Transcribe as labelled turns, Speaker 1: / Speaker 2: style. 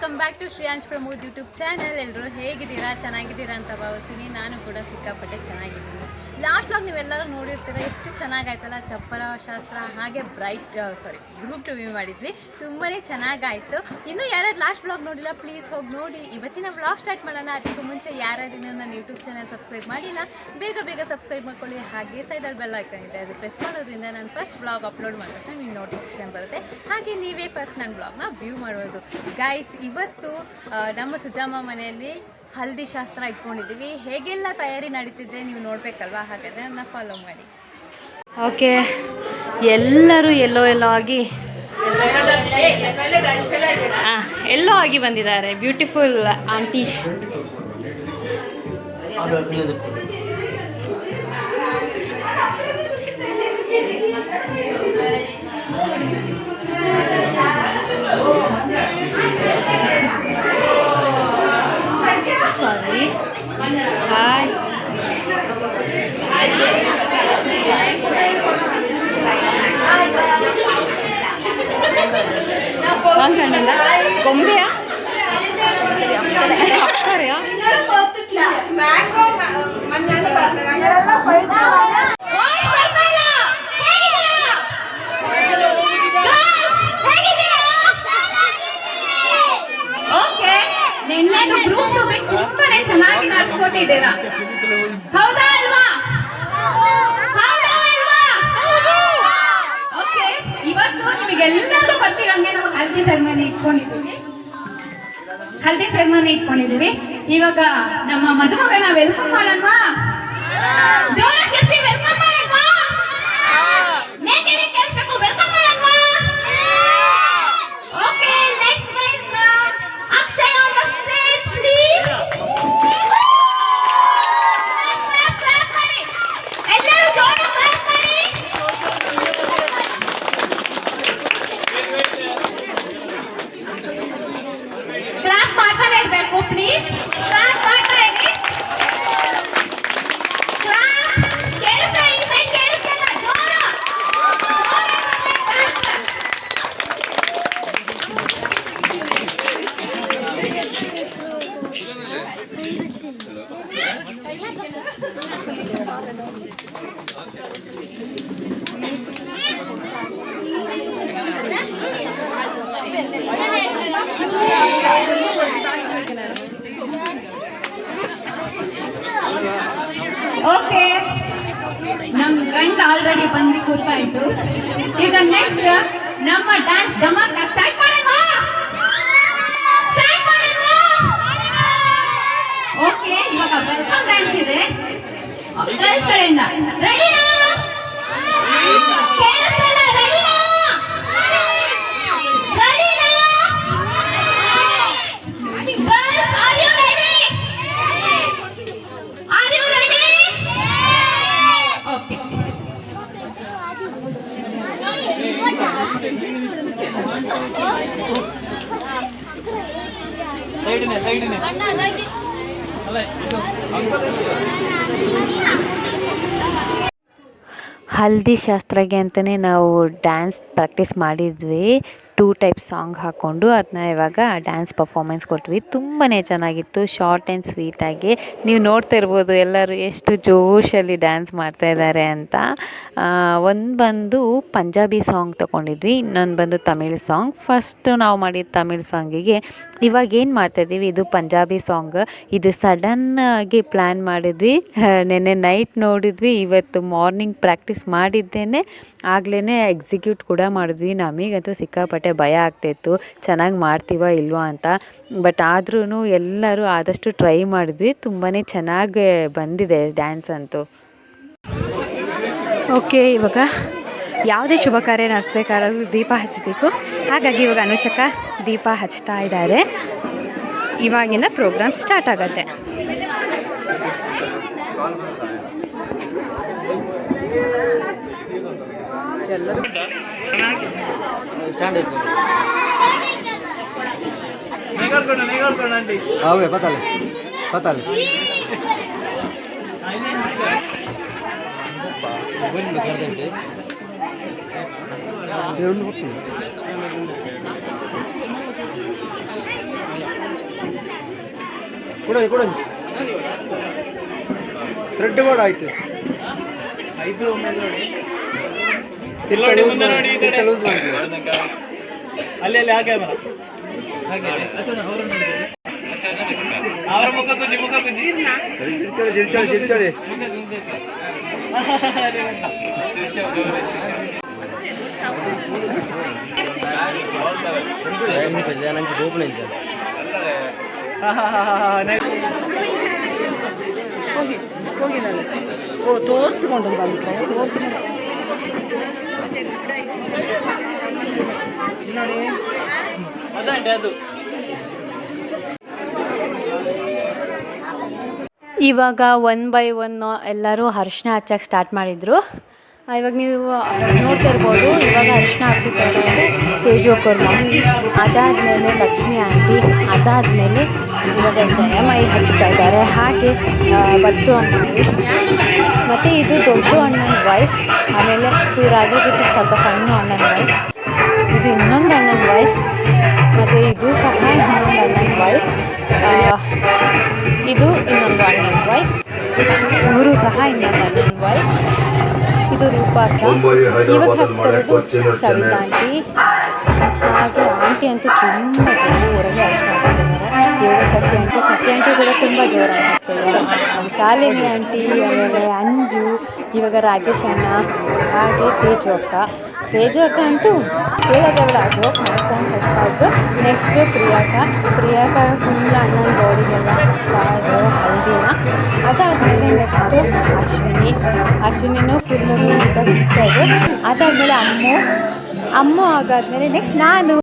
Speaker 1: Welcome back to Shreyansh Pramod YouTube channel. ಎಲ್ಲರೂ ಹೇಗಿದ್ದೀರಾ? ಚೆನ್ನಾಗಿದ್ದೀರಾ ಅಂತ ಭಾವಿಸ್ತೀನಿ. ನಾನು ಕೂಡ ಸಿಕ್ಕಾಪಟ್ಟೆ ಚೆನ್ನಾಗಿದ್ದೀನಿ. ಲಾಸ್ಟ್ ವ್ಲಾಗ್ ನೀವೆಲ್ಲರೂ ನೋಡಿರ್ತೀರ, ಎಷ್ಟು ಚೆನ್ನಾಗಾಯ್ತಲ್ಲ. ಚಪ್ಪರ ಶಾಸ್ತ್ರ ಹಾಗೆ ಗ್ರೂಪ್ ಟು ಮಾಡಿದ್ವಿ, ತುಂಬಾ ಚೆನ್ನಾಗಾಯಿತು. ಇನ್ನೂ ಯಾರ್ಯಾರು ಲಾಸ್ಟ್ ವ್ಲಾಗ್ ನೋಡಿಲ್ಲ ಪ್ಲೀಸ್ ಹೋಗಿ ನೋಡಿ. ಇವತ್ತಿನ ವ್ಲಾಗ್ ಸ್ಟಾರ್ಟ್ ಮಾಡೋಣ. ಅದಕ್ಕೂ ಮುಂಚೆ ಯಾರ್ಯಾರು ನನ್ನ ಯೂಟ್ಯೂಬ್ ಚಾನಲ್ ಸಬ್ಸ್ಕ್ರೈಬ್ ಮಾಡಿಲ್ಲ ಬೇಗ ಸಬ್ಸ್ಕ್ರೈಬ್ ಮಾಡ್ಕೊಳ್ಳಿ. ಹಾಗೆ ಸೈಡಲ್ಲಿ ಬೆಲ್ ಐಕಾನ್ ಇದೆ, ಅದು ಪ್ರೆಸ್ ಮಾಡೋದ್ರಿಂದ ನಾನು ಫಸ್ಟ್ ವ್ಲಾಗ್ ಅಪ್ಲೋಡ್ ಮಾಡಿದ ತಕ್ಷಣ ನಿಮಗೆ ನೋಟಿಫಿಕೇಶನ್ ಬರುತ್ತೆ. ಹಾಗೆ ನೀವೇ ಫಸ್ಟ್ ನನ್ನ ವ್ಲಾಗ್ನ ವ್ಯೂ ಮಾಡ್ಬೋದು. ಗೈಸ್, ಇವತ್ತು ನಮ್ಮ ಸುಜಾಮ ಮನೆಯಲ್ಲಿ ಹಲ್ದಿ ಶಾಸ್ತ್ರ ಇಟ್ಕೊಂಡಿದ್ದೀವಿ. ಹೇಗೆಲ್ಲ ತಯಾರಿ ನಡೀತಿದೆ ನೀವು ನೋಡಬೇಕಲ್ವಾ? ಹಾಗಾದರೆ ನನ್ನ ಫಾಲೋ ಮಾಡಿ. ಓಕೆ, ಎಲ್ಲರೂ ಎಲ್ಲೋ ಆಗಿ ಎಲ್ಲೋ ಆಗಿ ಬಂದಿದ್ದಾರೆ. Beautiful aunty. Sorry, hi. ಗೊಂಬೆಯಾ? ಅಪ್ಸರೆಯಾ? ಗ್ರೂಪ್ ತುಂಬಾನೇ ಚೆನ್ನಾಗಿ ನಡೆಸ್ಕೊಟ್ಟಿದ್ದೀರಾ, ಹೌದಾ ಅಲ್ವಾ? ಓಕೆ, ಇವತ್ತು ನಿಮಗೆಲ್ಲರೂ ಗೊತ್ತಿರಂಗೆ ನಾವು ಹಲ್ದಿ ಸೆರೆಮನಿ ಇಟ್ಕೊಂಡಿದ್ದೀವಿ. ಇವಾಗ ನಮ್ಮ ಮದುಮಗನ ವೆಲ್ಕಮ್ ಮಾಡೋಣವಾ? ಜೋರಾಗಿ ವೆಲ್ಕಮ್ ಮಾಡೋಣವಾ? ಕೇಳಿಸ್ಬೇಕು, ವೆಲ್ಕಮ್ ಮಾಡೋಣವಾ? Okay, let's welcome Akshay on the stage please. Clap ಮಾಡಿ ಎಲ್ಲರೂ, ಜೋರಾಗಿ ಕ್ಲಾಪ್ ಮಾಡಿ. ಕ್ಲಾಪ್ ಮಾಡ್ತಾನೆ ಇರಬೇಕು ಪ್ಲೀಸ್. ಕ್ಲಾಪ್ ಮಾಡ್ತಾ ಇರಿ. ಕ್ಲಾಪ್ ಕೇಳಿಸ್ತಾ ಇದೆ, ಕೇಳಿಸ್ತಾ ಜೋರ. ಓಕೆ, ನಮ್ ಗಂಡ ಆಲ್ರೆಡಿ ಬಂದು ಕೂತಾಯ್ತು. ಈಗ ನೆಕ್ಸ್ಟ್ ನಮ್ಮ ಡ್ಯಾನ್ಸ್ ಧಮಾಕ ಸ್ಟಾರ್ಟ್ ಮಾಡೋಣ. ಓಕೆ, ಇವಾಗ ವೆಲ್ಕಮ್ ಡ್ಯಾನ್ಸ್ ಇದೆ ಗರ್ಲ್ಸ್ ಕಡೆಯಿಂದ. ರೆಡಿನಾ? ಕೇಳಿಸ್ತಾನೆ? ರೆಡಿನಾ? ಸೈಡ್ನೆ ಹಲ್ದಿ ಶಾಸ್ತ್ರಕ್ಕೆ ಅಂತಲೇ ನಾವು ಡ್ಯಾನ್ಸ್ ಪ್ರಾಕ್ಟೀಸ್ ಮಾಡಿದ್ವಿ. 2 ಟೈಪ್ ಸಾಂಗ್ ಹಾಕ್ಕೊಂಡು ಅದನ್ನ ಇವಾಗ ಡ್ಯಾನ್ಸ್ ಪರ್ಫಾರ್ಮೆನ್ಸ್ ಕೊಟ್ವಿ. ತುಂಬಾ ಚೆನ್ನಾಗಿತ್ತು, ಶಾರ್ಟ್ ಆ್ಯಂಡ್ ಸ್ವೀಟಾಗಿ. ನೀವು ನೋಡ್ತಾ ಇರ್ಬೋದು ಎಲ್ಲರೂ ಎಷ್ಟು ಜೋಶಲ್ಲಿ ಡ್ಯಾನ್ಸ್ ಮಾಡ್ತಾಯಿದ್ದಾರೆ ಅಂತ. ಒಂದು ಬಂದು ಪಂಜಾಬಿ ಸಾಂಗ್ ತೊಗೊಂಡಿದ್ವಿ, ಇನ್ನೊಂದು ಬಂದು ತಮಿಳ್ ಸಾಂಗ್. ಫಸ್ಟು ನಾವು ಮಾಡಿದ ತಮಿಳ್ ಸಾಂಗಿಗೆ ಇವಾಗ ಏನು ಮಾಡ್ತಾಯಿದ್ದೀವಿ, ಇದು ಪಂಜಾಬಿ ಸಾಂಗ್. ಇದು ಸಡನ್ನಾಗಿ ಪ್ಲ್ಯಾನ್ ಮಾಡಿದ್ವಿ. ನೆನ್ನೆ ನೈಟ್ ನೋಡಿದ್ವಿ, ಇವತ್ತು ಮಾರ್ನಿಂಗ್ ಪ್ರಾಕ್ಟೀಸ್ ಮಾಡಿದ್ದೇನೆ, ಆಗ್ಲೇ ಎಕ್ಸಿಕ್ಯೂಟ್ ಕೂಡ ಮಾಡಿದ್ವಿ. ನಮಗಂತೂ ಸಿಕ್ಕಾಪಟ್ಟೆ ಭಯ ಆಗ್ತಾಯಿತ್ತು, ಚೆನ್ನಾಗಿ ಮಾಡ್ತೀವ ಇಲ್ವಾ ಅಂತ. ಬಟ್ ಆದ್ರೂ ಎಲ್ಲರೂ ಆದಷ್ಟು ಟ್ರೈ ಮಾಡಿದ್ವಿ. ತುಂಬಾ ಚೆನ್ನಾಗಿ ಬಂದಿದೆ ಡ್ಯಾನ್ಸ್ ಅಂತೂ. ಓಕೆ, ಇವಾಗ ಯಾವುದೇ ಶುಭ ಕಾರ್ಯ ನಡೆಸ್ಬೇಕಾದ್ರೂ ದೀಪ ಹಚ್ಚಬೇಕು. ಹಾಗಾಗಿ ಇವಾಗ ಅನುಷಕ ದೀಪ ಹಚ್ತಾ ಇದ್ದಾರೆ. ಇವಾಗಿಂದ ಪ್ರೋಗ್ರಾಮ್ ಸ್ಟಾರ್ಟ್ ಆಗುತ್ತೆ.
Speaker 2: पता ಕೊಡಂಜಿ ಥ್ರೆಡ್ ಕೂಡ ಆಯ್ತು ಅಲ್ಲಿ ಅಲ್ಲಿ ಹಾಗೆ ಅವರ ಮುಖ ಕುಜಿ ಜಿರ್ಚಳಿ ತೋರ್ತ್ಕೊಂಡು ಅದು
Speaker 1: ಇವಾಗ 1 by 1 ಎಲ್ಲರೂ ಅರಿಶಿನ ಹಚ್ಚಕ್ಕೆ ಸ್ಟಾರ್ಟ್ ಮಾಡಿದರು. ಇವಾಗ ನೀವು ನೋಡ್ತಾ ಇರ್ಬೋದು, ಇವಾಗ ಅರಿಶಿನ ಹಚ್ಚುತ್ತಾ ಇರೋದು ತೇಜು ಅಕ್ಕವ್ರ ಮಮ್ಮಿ, ಅದಾದಮೇಲೆ ಲಕ್ಷ್ಮಿ ಆಂಟಿ, ಅದಾದಮೇಲೆ ಇವಾಗ ಜಯಮಯಿ ಹಚ್ಚುತ್ತಾ ಇದ್ದಾರೆ. ಹಾಗೆ ಬತ್ತು ಅಣ್ಣಾಯಿ, ಮತ್ತು ಇದು ದೊಡ್ಡ ಅಣ್ಣನ ವೈಫ್, ಆಮೇಲೆ ರಾಜಗಿತ್ತಿ ಸ್ವಲ್ಪ ಸಣ್ಣ ಅಣ್ಣನ ವೈಫ್, ಇದು ಇನ್ನೊಂದು ಅಣ್ಣನ ವೈಫ್, ಮತ್ತು ಇದು ಸಹ ಇನ್ನೊಂದು ಅಣ್ಣನ ವೈಫ್, ಇದು ಇನ್ನೊಂದು ಅಣ್ಣನ ವೈಫ್, ಇವರು ಸಹ ಇನ್ನೊಂದು ಅಣ್ಣನ ವೈಫ್, ಇದು ರೂಪಾಕ. ಇವಾಗ ಹತ್ತಿರೋದು ಸವಿತಾ ಆಂಟಿ. ಹಾಗೆ ಆಂಟಿ ಅಂತೂ ತುಂಬ ಜೋರಾಗಿ ಅರಿಶಿನ ಹಚ್ತಿದ್ದಾರೆ. ಇವಾಗ ಶಶಿ ಆಂಟಿ ಕೂಡ ತುಂಬ ಜೋರಾಗಿ ಹಾಕ್ತಿದ್ದಾರೆ. ನಮ್ಮ ಶಾಲಿನಿ ಆಂಟಿ, ಆಮೇಲೆ ಅಂಜು, ಇವಾಗ ರಾಜೇಶ್ ಅಣ್ಣ, ಹಾಗೆ ತೇಜು ಅಕ್ಕ ಅಂತೂ ಕೇಳೋದಲ್ಲ, ಜೋಕ್ ಮಾಡ್ಕೊಂಡು ಹಚ್ತಾ ಇದ್ರು. ನೆಕ್ಸ್ಟ್ ಪ್ರಿಯಾಕ ಫುಲ್ ಅಣ್ಣನ ಬಾಡಿಗೆಲ್ಲ ಹಚ್ತಾ ಇದ್ರು ಹಲ್ದಿನ. ಅದಾದಮೇಲೆ ನೆಕ್ಸ್ಟು ಅಶ್ವಿನಿನೂ ಫುಲ್ಲು ನೀಟಾಗಿ ಹಚ್ತಾ ಇದ್ರು. ಅದಾದಮೇಲೆ ಅಮ್ಮು ಆಗಾದ್ಮೇಲೆ ನೆಕ್ಸ್ಟ್ ನಾನು.